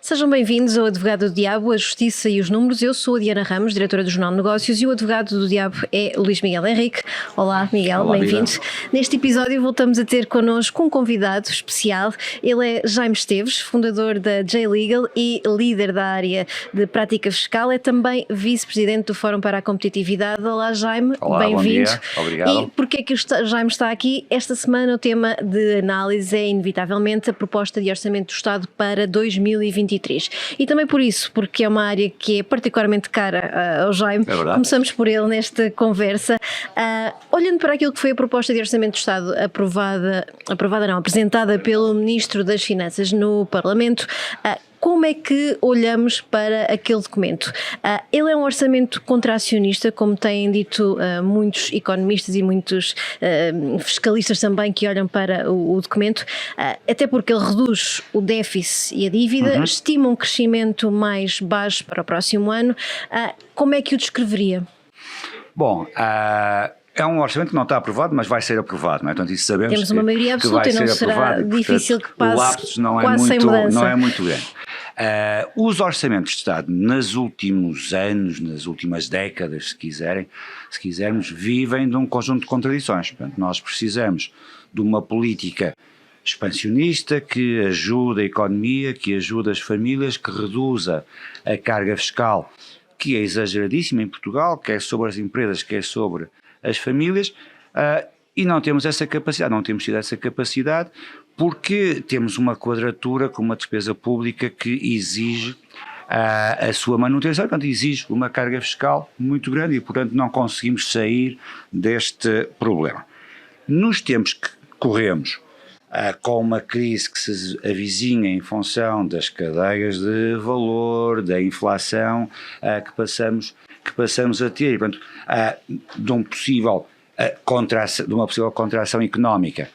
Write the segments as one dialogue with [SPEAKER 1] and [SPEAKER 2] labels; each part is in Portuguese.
[SPEAKER 1] Sejam bem-vindos ao Advogado do Diabo, a Justiça e os Números. Eu sou a Diana Ramos, diretora do Jornal de Negócios, e o Advogado do Diabo é Luís Miguel Henrique. Olá, Miguel, bem-vindos. Neste episódio voltamos a ter connosco um convidado especial. Ele é Jaime Esteves, fundador da J-Legal e líder da área de prática fiscal. É também vice-presidente do Fórum para a Competitividade. Olá, Jaime, bem-vindo.
[SPEAKER 2] Obrigado.
[SPEAKER 1] E porquê é que o Jaime está aqui? Esta semana o tema de análise é inevitavelmente a proposta de orçamento do Estado para 2023. E também por isso, porque é uma área que é particularmente cara ao Jaime. Começamos por ele nesta conversa. Olhando para aquilo que foi a proposta de orçamento do Estado apresentada pelo Ministro das Finanças no Parlamento, como é que olhamos para aquele documento? Ele é um orçamento contracionista, como têm dito muitos economistas e muitos fiscalistas também que olham para o documento, até porque ele reduz o déficit e a dívida, estima um crescimento mais baixo para o próximo ano. Como é que o descreveria?
[SPEAKER 2] Bom, é um orçamento que não está aprovado, mas vai ser aprovado, não é? Portanto, isso sabemos.
[SPEAKER 1] Temos uma maioria absoluta e não será aprovado, difícil que passe quase sem mudança.
[SPEAKER 2] Não é muito grande. Os orçamentos de Estado, nos últimos anos, nas últimas décadas, se quisermos, vivem de um conjunto de contradições. Portanto, nós precisamos de uma política expansionista que ajuda a economia, que ajuda as famílias, que reduza a carga fiscal, que é exageradíssima em Portugal, quer sobre as empresas, quer sobre as famílias, e não temos essa capacidade, não temos tido essa capacidade porque temos uma quadratura com uma despesa pública que exige a sua manutenção, portanto exige uma carga fiscal muito grande e portanto não conseguimos sair deste problema. Nos tempos que corremos, com uma crise que se avizinha em função das cadeias de valor, da inflação que passamos a ter, portanto, de uma possível contração económica,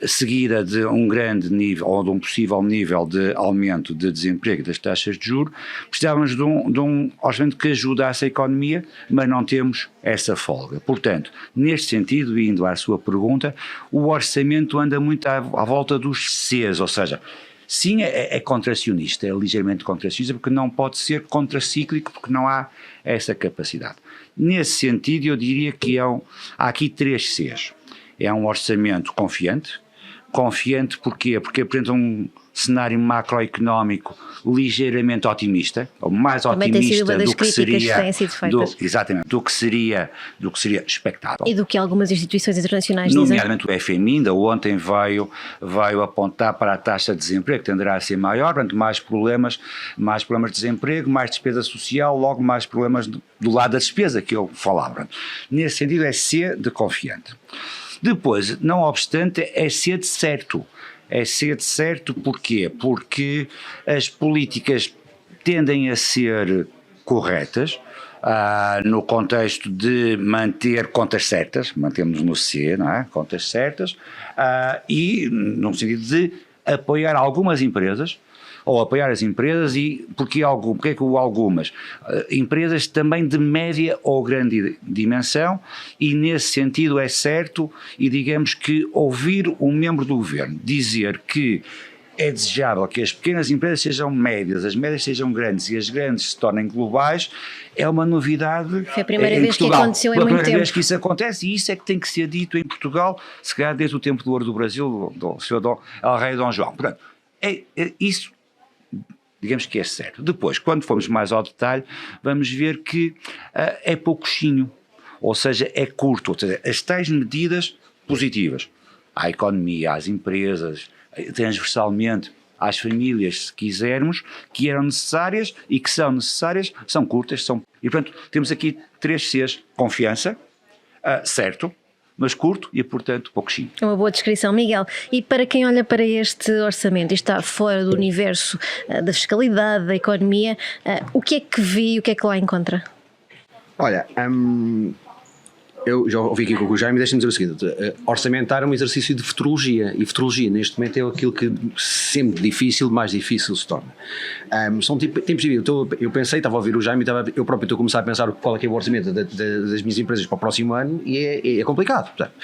[SPEAKER 2] seguida de um grande nível, ou de um possível nível de aumento de desemprego das taxas de juros, precisávamos de um orçamento que ajudasse a economia, mas não temos essa folga. Portanto, neste sentido, indo à sua pergunta, o orçamento anda muito à volta dos Cs, ou seja, sim, é contracionista, é ligeiramente contracionista, porque não pode ser contracíclico, porque não há essa capacidade. Nesse sentido, eu diria que há aqui 3 Cs. É um orçamento confiante. Confiante porquê? Porque apresenta um cenário macroeconómico ligeiramente otimista, ou mais otimista do que seria, do que seria expectável.
[SPEAKER 1] E do que algumas instituições internacionais
[SPEAKER 2] nomeadamente dizem. O FMI ainda ontem veio apontar para a taxa de desemprego, que tenderá a ser maior, portanto mais problemas de desemprego, mais despesa social, logo mais problemas do lado da despesa que eu falava. Nesse sentido é C de confiante. Depois, não obstante, é ser de certo. É ser de certo porquê? Porque as políticas tendem a ser corretas, no contexto de manter contas certas, mantemos no C, não é? Contas certas, e no sentido de apoiar algumas empresas, ou apoiar as empresas, e porque é que algumas? Empresas também de média ou grande dimensão, e nesse sentido é certo, e digamos que ouvir um membro do governo dizer que é desejável que as pequenas empresas sejam médias, as médias sejam grandes e as grandes se tornem globais, é uma novidade.
[SPEAKER 1] Foi a primeira vez que aconteceu em muito tempo.
[SPEAKER 2] Foi a primeira vez que isso acontece, e isso é que tem que ser dito em Portugal, se calhar desde o tempo do ouro do Brasil, do Sr. El Rei Dom João. Portanto, isso digamos que é certo. Depois, quando formos mais ao detalhe, vamos ver que é pouquinho, ou seja, é curto, ou seja, as tais medidas positivas à economia, às empresas, transversalmente às famílias, se quisermos, que eram necessárias e que são necessárias, são curtas, e portanto temos aqui 3 Cs: confiança, certo, mas curto e, portanto, pouquinho.
[SPEAKER 1] É uma boa descrição, Miguel. E para quem olha para este orçamento e está fora do universo da fiscalidade, da economia, o que é que vê e o que é que lá encontra?
[SPEAKER 3] Olha, eu já ouvi aqui com o Jaime, deixa-me dizer o seguinte: orçamentar é um exercício de futurologia, e futurologia neste momento é aquilo que sempre difícil, mais difícil se torna. São tempos de vida. Eu pensei, estava a ouvir o Jaime, eu próprio estou a começar a pensar qual é que é o orçamento das minhas empresas para o próximo ano, e é complicado, portanto.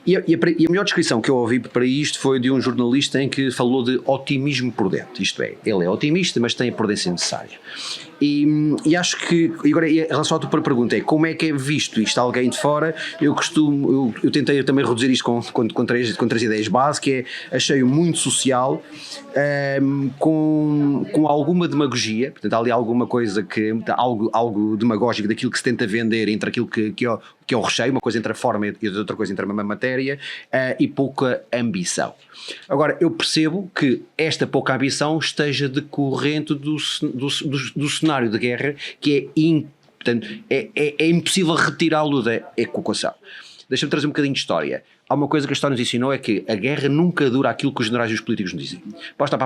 [SPEAKER 3] E a melhor descrição que eu ouvi para isto foi de um jornalista em que falou de otimismo prudente, isto é, ele é otimista, mas tem a prudência necessária. E acho que, agora em relação à tua pergunta, é como é que é visto isto alguém de fora? Eu tentei também reduzir isto com três ideias base, que é, achei-o muito social, com alguma demagogia, portanto há ali alguma coisa algo demagógico daquilo que se tenta vender entre aquilo que é o recheio, uma coisa entre a forma e outra coisa entre a mesma matéria, e pouca ambição. Agora, eu percebo que esta pouca ambição esteja decorrente do cenário de guerra, que portanto, é impossível retirá-lo da equação. Deixa-me trazer um bocadinho de história. Há uma coisa que a história nos ensinou, é que a guerra nunca dura aquilo que os generais e os políticos nos dizem. Basta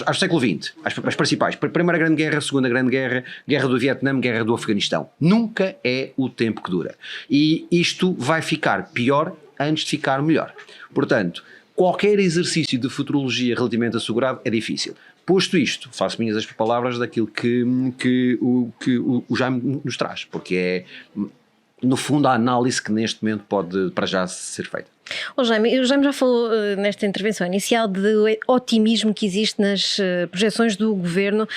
[SPEAKER 3] ao século XX, as principais, Primeira Grande Guerra, Segunda Grande Guerra, Guerra do Vietnã, Guerra do Afeganistão. Nunca é o tempo que dura. E isto vai ficar pior antes de ficar melhor. Portanto, qualquer exercício de futurologia relativamente assegurado é difícil. Posto isto, faço minhas as palavras daquilo que o Jaime nos traz, porque é, no fundo, a análise que neste momento pode para já ser feita.
[SPEAKER 1] O Jaime já falou nesta intervenção inicial do otimismo que existe nas projeções do governo,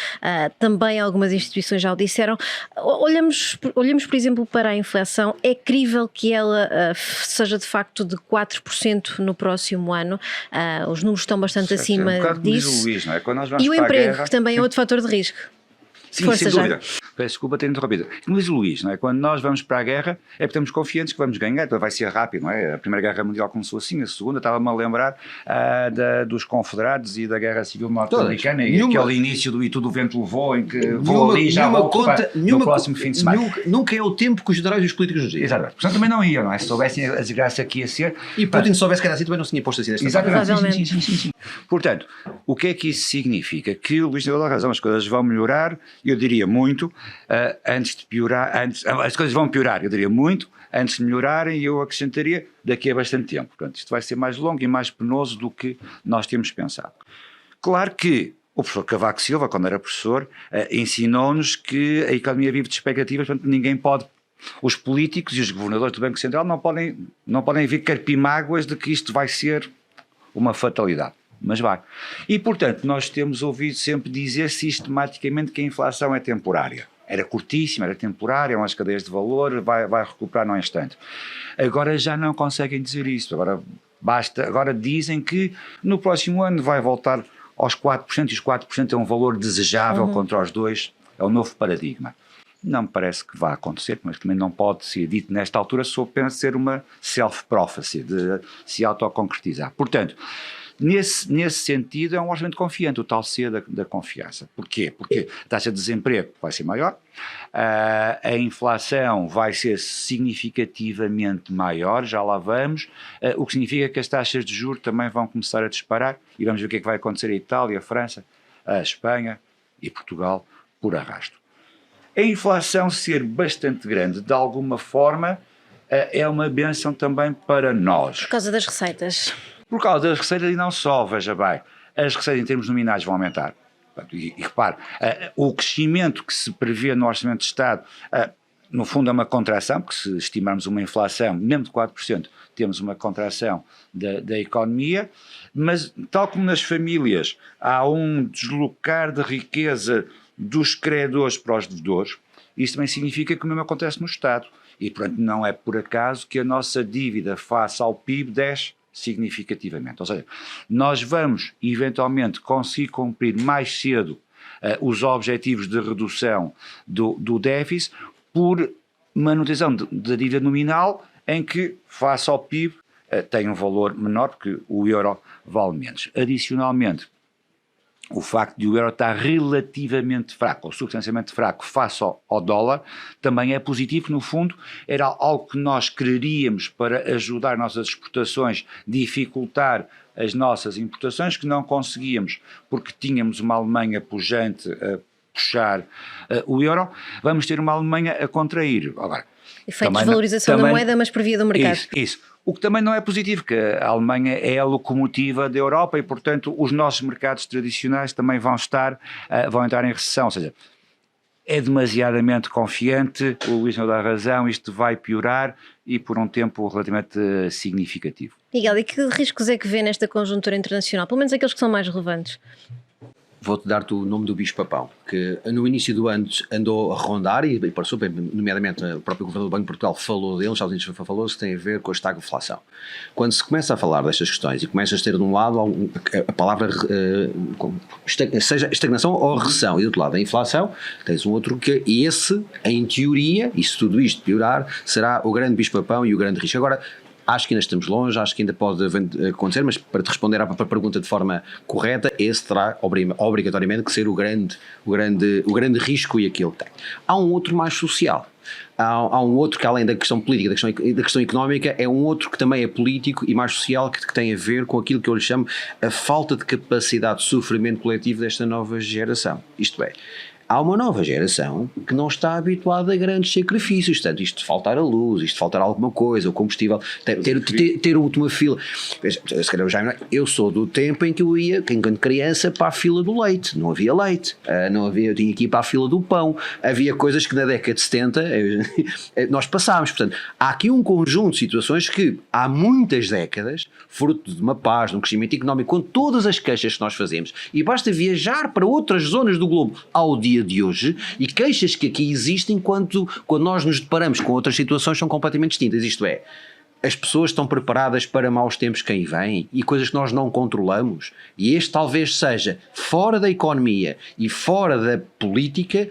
[SPEAKER 1] também algumas instituições já o disseram. Olhamos, por exemplo, para a inflação. É crível que ela seja de facto de 4% no próximo ano. Os números estão bastante acima disso.
[SPEAKER 2] O Luís, não é? Quando nós vamos
[SPEAKER 1] e o
[SPEAKER 2] para
[SPEAKER 1] emprego,
[SPEAKER 2] a guerra,
[SPEAKER 1] que também é outro fator de risco.
[SPEAKER 2] Sim,
[SPEAKER 1] Força,
[SPEAKER 2] sem dúvida. Peço desculpa ter interrompido. Como diz o Luís, não é? Quando nós vamos para a guerra, é porque estamos confiantes que vamos ganhar, então vai ser rápido, não é? A Primeira Guerra Mundial começou assim, a Segunda, estava-me a lembrar dos Confederados e da Guerra Civil Norte-Americana, e aquele início do E Tudo o Vento Levou, em que vou ali já volto no próximo fim de semana.
[SPEAKER 3] Nunca é o tempo que os generais e os políticos nos dizem.
[SPEAKER 2] Exatamente. Portanto, também não iam, não é? Se soubessem a desgraça que ia ser.
[SPEAKER 3] E Putin, se soubesse que era assim, também não se tinha posto assim nesta
[SPEAKER 2] Exatamente. Sim. Portanto, o que é que isso significa? Que o Luís deu a razão, as coisas vão melhorar, eu diria muito, antes de piorar, as coisas vão piorar, eu diria muito, antes de melhorarem, e eu acrescentaria daqui a bastante tempo. Portanto, isto vai ser mais longo e mais penoso do que nós temos pensado. Claro que o professor Cavaco Silva, quando era professor, ensinou-nos que a economia vive de expectativas, portanto ninguém pode, os políticos e os governadores do Banco Central não podem vir carpimáguas de que isto vai ser uma fatalidade. Mas vai. E, portanto, nós temos ouvido sempre dizer sistematicamente que a inflação é temporária. Era curtíssima, era temporária, umas cadeias de valor, vai recuperar num instante. Agora já não conseguem dizer isso. Agora dizem que no próximo ano vai voltar aos 4%, e os 4% é um valor desejável contra os 2%, é o novo paradigma. Não me parece que vá acontecer, mas também não pode ser dito nesta altura, sob pena de ser uma self-prophecy, de se autoconcretizar. Portanto, nesse sentido é um orçamento confiante, o tal C da confiança. Porquê? Porque a taxa de desemprego vai ser maior, a inflação vai ser significativamente maior, já lá vamos, o que significa que as taxas de juros também vão começar a disparar, e vamos ver o que é que vai acontecer a Itália, a França, a Espanha e Portugal por arrasto. A inflação ser bastante grande, de alguma forma, é uma bênção também para nós.
[SPEAKER 1] Por causa das receitas.
[SPEAKER 2] Por causa das receitas, e não só, veja bem, as receitas em termos nominais vão aumentar. E repare, o crescimento que se prevê no Orçamento de Estado, no fundo é uma contração, porque se estimarmos uma inflação, mesmo de 4%, temos uma contração da economia, mas tal como nas famílias há um deslocar de riqueza dos credores para os devedores, isso também significa que o mesmo acontece no Estado. E, portanto, não é por acaso que a nossa dívida face ao PIB desce significativamente. Ou seja, nós vamos eventualmente conseguir cumprir mais cedo os objetivos de redução do déficit por manutenção da dívida nominal, em que face ao PIB tem um valor menor, porque o euro vale menos. Adicionalmente, o facto de o euro estar relativamente fraco, ou substancialmente fraco, face ao dólar, também é positivo, no fundo, era algo que nós queríamos para ajudar nossas exportações, dificultar as nossas importações, que não conseguíamos, porque tínhamos uma Alemanha pujante a puxar o euro, vamos ter uma Alemanha a contrair. Agora,
[SPEAKER 1] efeito de desvalorização da moeda, mas por via do mercado.
[SPEAKER 2] Isso. O que também não é positivo, porque a Alemanha é a locomotiva da Europa e, portanto, os nossos mercados tradicionais também vão entrar em recessão. Ou seja, é demasiadamente confiante, o Luís não dá razão, isto vai piorar e por um tempo relativamente significativo.
[SPEAKER 1] Miguel, e que riscos é que vê nesta conjuntura internacional? Pelo menos aqueles que são mais relevantes.
[SPEAKER 3] Vou-te dar-te o nome do bicho-papão, que no início do ano andou a rondar e passou, nomeadamente o próprio Governador do Banco de Portugal falou dele, já falou-se, tem a ver com a estagflação. Quando se começa a falar destas questões e começas a ter de um lado a palavra seja estagnação ou recessão, e do outro lado a inflação, tens um outro que esse, em teoria, e se tudo isto piorar, será o grande bicho-papão e o grande risco. Agora, acho que ainda estamos longe, acho que ainda pode acontecer, mas para te responder à pergunta de forma correta, esse terá obrigatoriamente que ser o grande risco e aquilo que tem. Há um outro mais social. Há um outro que, além da questão política, da questão económica, é um outro que também é político e mais social, que tem a ver com aquilo que eu lhe chamo a falta de capacidade de sofrimento coletivo desta nova geração. Isto é, há uma nova geração que não está habituada a grandes sacrifícios, portanto, isto de faltar a luz, isto de faltar alguma coisa, o combustível, ter uma fila. Se calhar, eu sou do tempo em que eu ia, enquanto criança, para a fila do leite, não havia leite, eu tinha que ir para a fila do pão, havia coisas que na década de 70 nós passámos, portanto, há aqui um conjunto de situações que há muitas décadas, fruto de uma paz, de um crescimento económico, com todas as queixas que nós fazemos, e basta viajar para outras zonas do globo ao dia de hoje, e queixas que aqui existem quando nós nos deparamos com outras situações são completamente distintas, isto é, as pessoas estão preparadas para maus tempos que aí vêm e coisas que nós não controlamos, e este talvez seja, fora da economia e fora da política,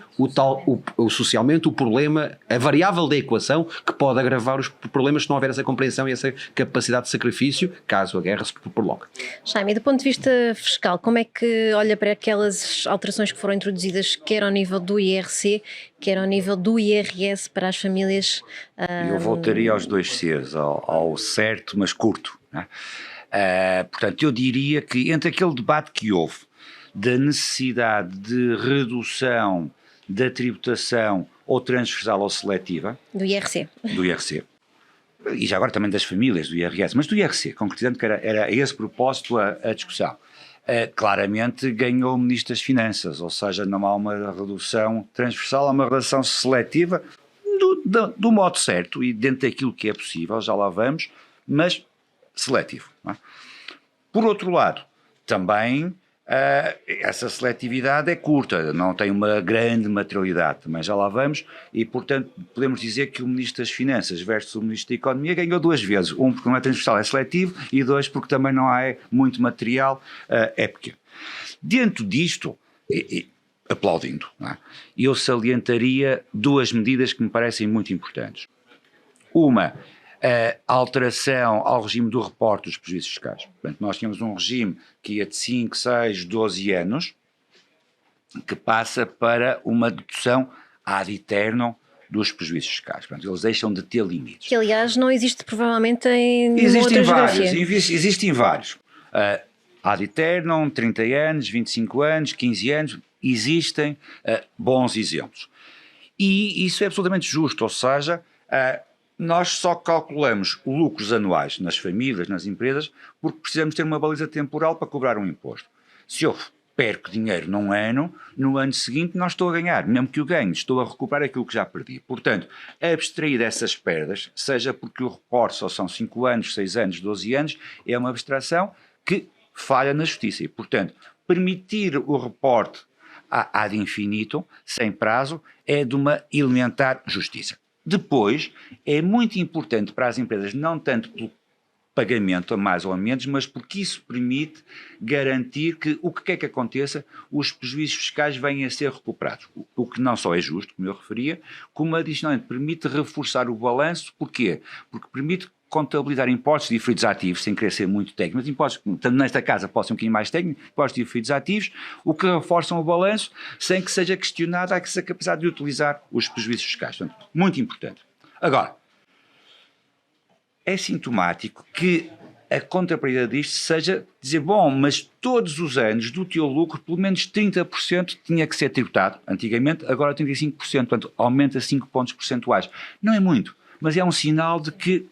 [SPEAKER 3] socialmente o problema, a variável da equação que pode agravar os problemas se não houver essa compreensão e essa capacidade de sacrifício, caso a guerra se prolongue.
[SPEAKER 1] Jaime, do ponto de vista fiscal, como é que olha para aquelas alterações que foram introduzidas, quer ao nível do IRC, quer ao nível do IRS para as famílias?
[SPEAKER 2] Eu voltaria aos dois Cs, ao certo, mas curto, né? Portanto, eu diria que entre aquele debate que houve da necessidade de redução da tributação ou transversal ou seletiva
[SPEAKER 1] Do IRC.
[SPEAKER 2] E já agora também das famílias, do IRS, mas do IRC, concretizando que era esse propósito a discussão. Claramente ganhou o Ministro das Finanças, ou seja, não há uma redução transversal, há uma redução seletiva do modo certo e dentro daquilo que é possível, já lá vamos, mas seletivo. Não é? Por outro lado, também essa seletividade é curta, não tem uma grande materialidade, também já lá vamos, e portanto podemos dizer que o Ministro das Finanças versus o Ministro da Economia ganhou duas vezes, um porque não é transversal, é seletivo, e dois porque também não há muito material, é pequeno. Dentro disto, aplaudindo, não é? Eu salientaria duas medidas que me parecem muito importantes. Uma, a alteração ao regime do reporte dos prejuízos fiscais. Portanto, nós tínhamos um regime que ia de 5, 6, 12 anos, que passa para uma dedução ad eternum dos prejuízos fiscais. Portanto, eles deixam de ter limites.
[SPEAKER 1] Que, aliás, não existe provavelmente em outra geografia.
[SPEAKER 2] Existem vários. Ad eternum, 30 anos, 25 anos, 15 anos, existem bons exemplos. E isso é absolutamente justo, ou seja, nós só calculamos lucros anuais nas famílias, nas empresas, porque precisamos ter uma baliza temporal para cobrar um imposto. Se eu perco dinheiro num ano, no ano seguinte não estou a ganhar, mesmo que o ganhe, estou a recuperar aquilo que já perdi. Portanto, abstrair dessas perdas, seja porque o reporte só são 5 anos, 6 anos, 12 anos, é uma abstração que falha na justiça. E, portanto, permitir o reporte ad infinitum, sem prazo, é de uma elementar justiça. Depois, é muito importante para as empresas, não tanto pelo pagamento a mais ou a menos, mas porque isso permite garantir que o que quer que aconteça, os prejuízos fiscais venham a ser recuperados. O que não só é justo, como eu referia, como adicionalmente permite reforçar o balanço. Porquê? Porque permite contabilizar impostos de diferidos ativos, sem querer ser muito técnico, mas impostos, tanto nesta casa pode ser um bocadinho mais técnico, impostos de diferidos ativos, o que reforçam o balanço sem que seja questionada a capacidade de utilizar os prejuízos fiscais. Portanto, muito importante. Agora, é sintomático que a contrapartida disto seja dizer, bom, mas todos os anos do teu lucro, pelo menos 30% tinha que ser tributado. Antigamente, agora 35%, portanto, aumenta 5 pontos percentuais. Não é muito, mas é um sinal de que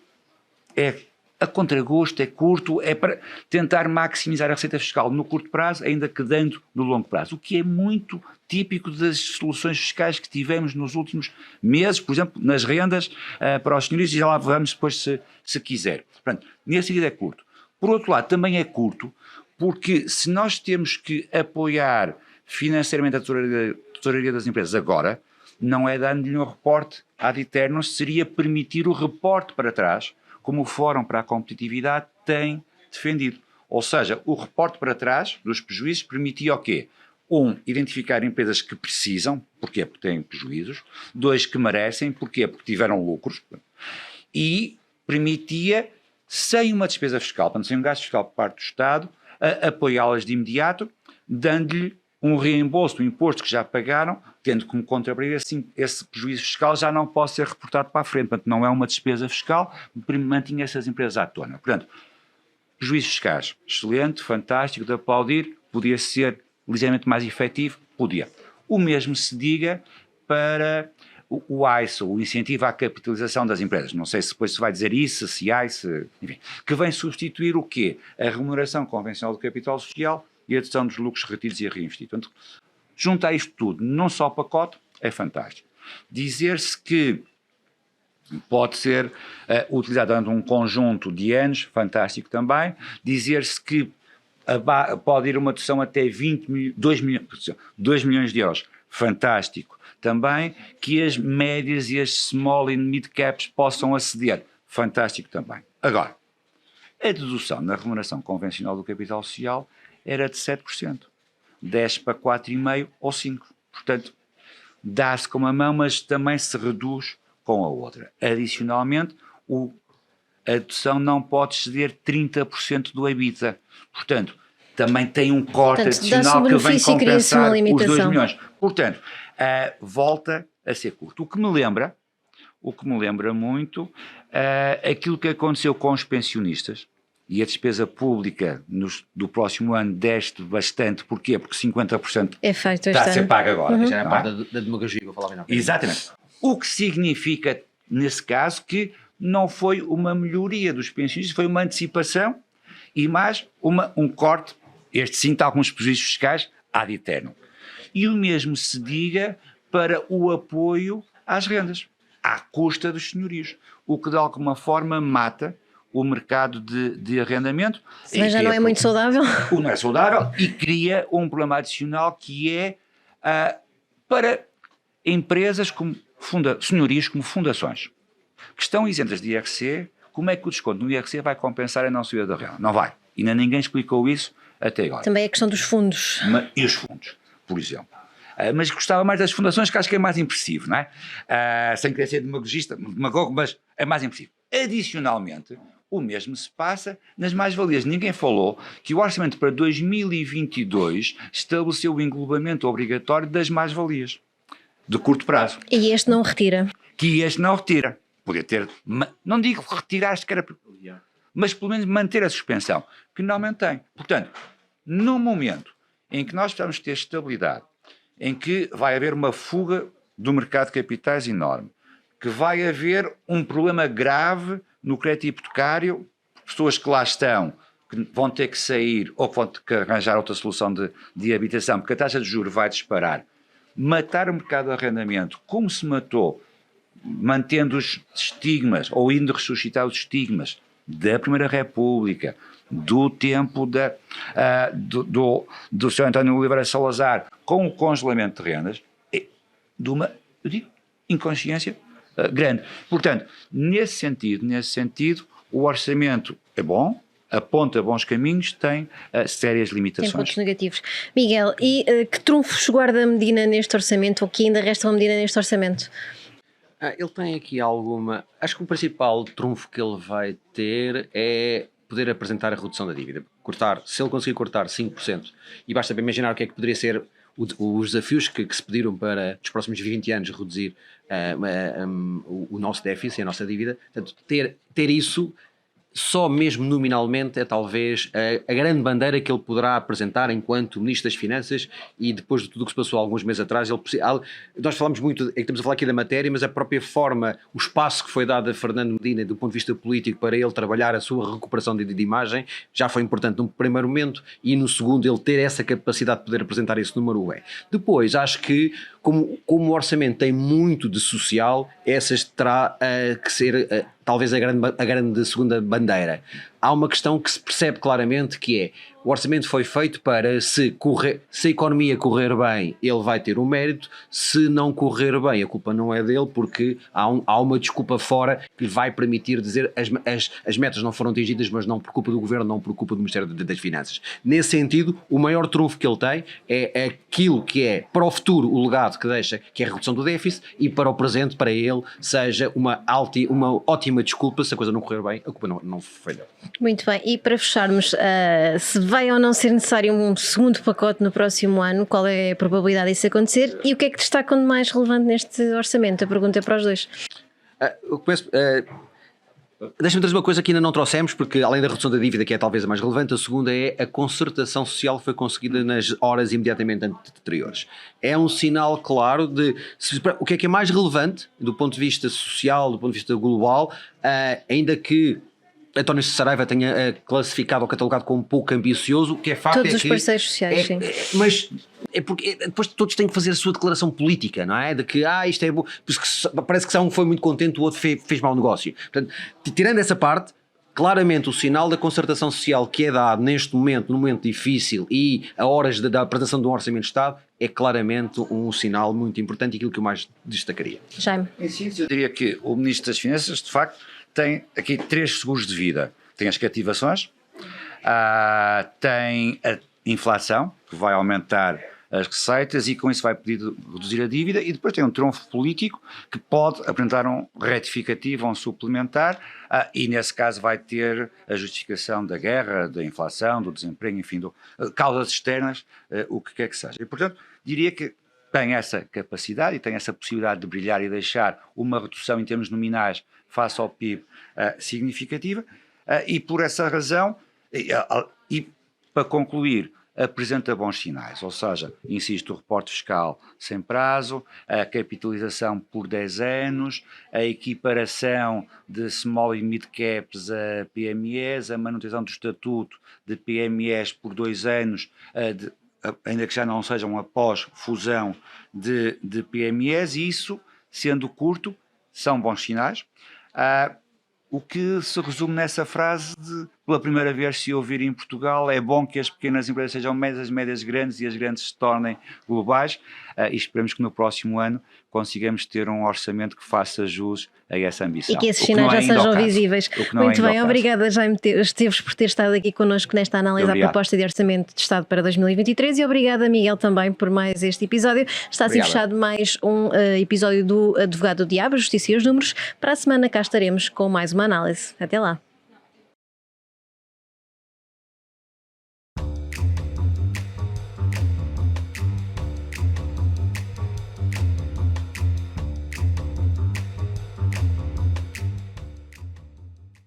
[SPEAKER 2] é a contragosto, é curto, é para tentar maximizar a receita fiscal no curto prazo, ainda que dando no longo prazo, o que é muito típico das soluções fiscais que tivemos nos últimos meses, por exemplo, nas rendas para os senhorios, e já lá vamos depois se quiser. Portanto, nesse sentido é curto. Por outro lado, também é curto, porque se nós temos que apoiar financeiramente a tesouraria das empresas agora, não é dando-lhe um reporte ad aeternum, seria permitir o reporte para trás, como o Fórum para a Competitividade tem defendido. Ou seja, o reporte para trás dos prejuízos permitia o quê? Identificar empresas que precisam, porquê? Porque têm prejuízos. 2, que merecem, porquê? Porque tiveram lucros. E permitia, sem uma despesa fiscal, portanto, sem um gasto fiscal por parte do Estado, apoiá-las de imediato, dando-lhe um reembolso do imposto que já pagaram, tendo como contrapartida assim, esse prejuízo fiscal já não pode ser reportado para a frente. Portanto, não é uma despesa fiscal, mantinha essas empresas à tona. Portanto, prejuízos fiscais, excelente, fantástico, de aplaudir, podia ser ligeiramente mais efetivo, podia. O mesmo se diga para o ICE, o incentivo à capitalização das empresas. Não sei se depois se vai dizer isso, se ICE, enfim, que vem substituir o quê? A remuneração convencional do capital social e a dedução dos lucros retidos e reinvestidos. Portanto, junto a isto tudo, num só pacote, é fantástico. Dizer-se que pode ser utilizado durante um conjunto de anos, fantástico também. Dizer-se que pode ir uma dedução até 2 milhões de euros, fantástico. Também que as médias e as small and mid caps possam aceder, fantástico também. Agora, a dedução na remuneração convencional do capital social era de 7%, 10 para 4,5% ou 5%. Portanto, dá-se com uma mão, mas também se reduz com a outra. Adicionalmente, a dedução não pode exceder 30% do EBITDA. Portanto, também tem um corte adicional que vem compensar os 2 milhões. Portanto, volta a ser curto. O que me lembra muito aquilo que aconteceu com os pensionistas, e a despesa pública do próximo ano desce bastante. Porquê? Porque 50% está a ser pago agora.
[SPEAKER 3] Uhum. Já era parte da demagogia que eu falava. Não.
[SPEAKER 2] Exatamente. O que significa, nesse caso, que não foi uma melhoria dos pensionistas, foi uma antecipação e mais um corte, este sim, tal como os prejuízos fiscais, ad aeternum. E o mesmo se diga para o apoio às rendas, à custa dos senhorios, o que de alguma forma mata o mercado de arrendamento.
[SPEAKER 1] Mas já não é muito saudável.
[SPEAKER 2] Não é saudável e cria um problema adicional que é para empresas como senhorios como fundações, que estão isentas de IRC. Como é que o desconto no IRC vai compensar a não subida da renda? Não vai. Ainda ninguém explicou isso até agora.
[SPEAKER 1] Também é a questão dos fundos.
[SPEAKER 2] E os fundos, por exemplo. Mas gostava mais das fundações, que acho que é mais impressivo, não é? Sem querer ser demagogo, mas é mais impressivo. Adicionalmente, o mesmo se passa nas mais-valias. Ninguém falou que o orçamento para 2022 estabeleceu o englobamento obrigatório das mais-valias, de curto prazo.
[SPEAKER 1] E este não retira.
[SPEAKER 2] Que este não retira. Podia ter, não digo retirar, mas pelo menos manter a suspensão, que não mantém. Portanto, no momento em que nós precisamos ter estabilidade, em que vai haver uma fuga do mercado de capitais enorme, que vai haver um problema grave no crédito hipotecário, pessoas que lá estão, que vão ter que sair ou que vão ter que arranjar outra solução de habitação, porque a taxa de juros vai disparar, matar o mercado de arrendamento, como se matou, mantendo os estigmas, ou indo ressuscitar os estigmas da Primeira República, do tempo do Sr. António Oliveira Salazar, com o congelamento de rendas, de uma, eu digo, inconsciência grande. Portanto, nesse sentido, o orçamento é bom, aponta bons caminhos, tem sérias limitações.
[SPEAKER 1] Tem pontos negativos. Miguel, e que trunfos guarda Medina neste orçamento, ou que ainda resta a Medina neste orçamento?
[SPEAKER 3] Ele tem aqui alguma... Acho que o principal trunfo que ele vai ter é poder apresentar a redução da dívida. Se ele conseguir cortar 5%, e basta imaginar o que é que poderia ser os desafios que se pediram para, nos próximos 20 anos, reduzir o nosso déficit, a nossa dívida. Portanto, ter isso só mesmo nominalmente é talvez a grande bandeira que ele poderá apresentar enquanto Ministro das Finanças, e depois de tudo o que se passou alguns meses atrás, nós falamos muito, estamos a falar aqui da matéria, mas a própria forma, o espaço que foi dado a Fernando Medina do ponto de vista político para ele trabalhar a sua recuperação de imagem, já foi importante num primeiro momento, e no segundo ele ter essa capacidade de poder apresentar esse número é. Depois, acho que como o orçamento tem muito de social, essas terá que ser talvez a grande segunda bandeira. Há uma questão que se percebe claramente, que é: o orçamento foi feito para se a economia correr bem, ele vai ter o mérito; se não correr bem, a culpa não é dele, porque há uma desculpa fora que lhe vai permitir dizer as metas não foram atingidas, mas não por culpa do Governo, não por culpa do Ministério das Finanças. Nesse sentido, o maior trunfo que ele tem é aquilo que é para o futuro o legado que deixa, que é a redução do déficit, e para o presente, para ele, seja uma ótima desculpa. Se a coisa não correr bem, a culpa não foi dele.
[SPEAKER 1] Muito bem, e para fecharmos, se vai ou não ser necessário um segundo pacote no próximo ano, qual é a probabilidade disso acontecer, e o que é que destacam de mais relevante neste orçamento? A pergunta é para os dois.
[SPEAKER 3] Eu começo... Deixa-me trazer uma coisa que ainda não trouxemos, porque além da redução da dívida, que é talvez a mais relevante, a segunda é a concertação social que foi conseguida nas horas imediatamente anteriores. É um sinal claro de o que é mais relevante do ponto de vista social, do ponto de vista global, ainda que António Saraiva tenha classificado ou catalogado como pouco ambicioso. O que é facto
[SPEAKER 1] todos
[SPEAKER 3] é
[SPEAKER 1] os
[SPEAKER 3] que
[SPEAKER 1] parceiros sociais, sim.
[SPEAKER 3] Mas é porque depois todos têm que fazer a sua declaração política, não é? De que isto é bom, parece que um foi muito contente, o outro fez mau negócio. Portanto, tirando essa parte, claramente o sinal da concertação social que é dado neste momento, num momento difícil, e a horas da apresentação de um orçamento de Estado, é claramente um sinal muito importante, e aquilo que eu mais destacaria.
[SPEAKER 1] Jaime.
[SPEAKER 2] Em síntese, eu diria que o Ministro das Finanças, de facto, tem aqui 3 seguros de vida. Tem as cativações, tem a inflação, que vai aumentar as receitas e com isso vai pedir reduzir a dívida, e depois tem um trunfo político que pode apresentar um retificativo ou um suplementar, e nesse caso vai ter a justificação da guerra, da inflação, do desemprego, enfim, causas externas, o que quer que seja. E, portanto, diria que tem essa capacidade e tem essa possibilidade de brilhar e deixar uma redução em termos nominais face ao PIB significativa, e por essa razão, e para concluir, apresenta bons sinais, ou seja, insisto, o reporte fiscal sem prazo, a capitalização por 10 anos, a equiparação de small e mid caps a PMEs, a manutenção do estatuto de PMEs por 2 anos, ainda que já não sejam após fusão de PMEs, e isso, sendo curto, são bons sinais. O que se resume nessa frase de, pela primeira vez se ouvir em Portugal, é bom que as pequenas empresas sejam médias, as médias grandes e as grandes se tornem globais, e esperemos que no próximo ano consigamos ter um orçamento que faça jus a essa ambição.
[SPEAKER 1] E que esses sinais já sejam visíveis. Muito bem, obrigada Jaime Esteves por ter estado aqui connosco nesta análise à proposta de orçamento de Estado para 2023, e obrigada Miguel também por mais este episódio. Está assim fechado mais um episódio do Advogado do Diabo, Justiça e os Números. Para a semana cá estaremos com mais uma análise. Até lá.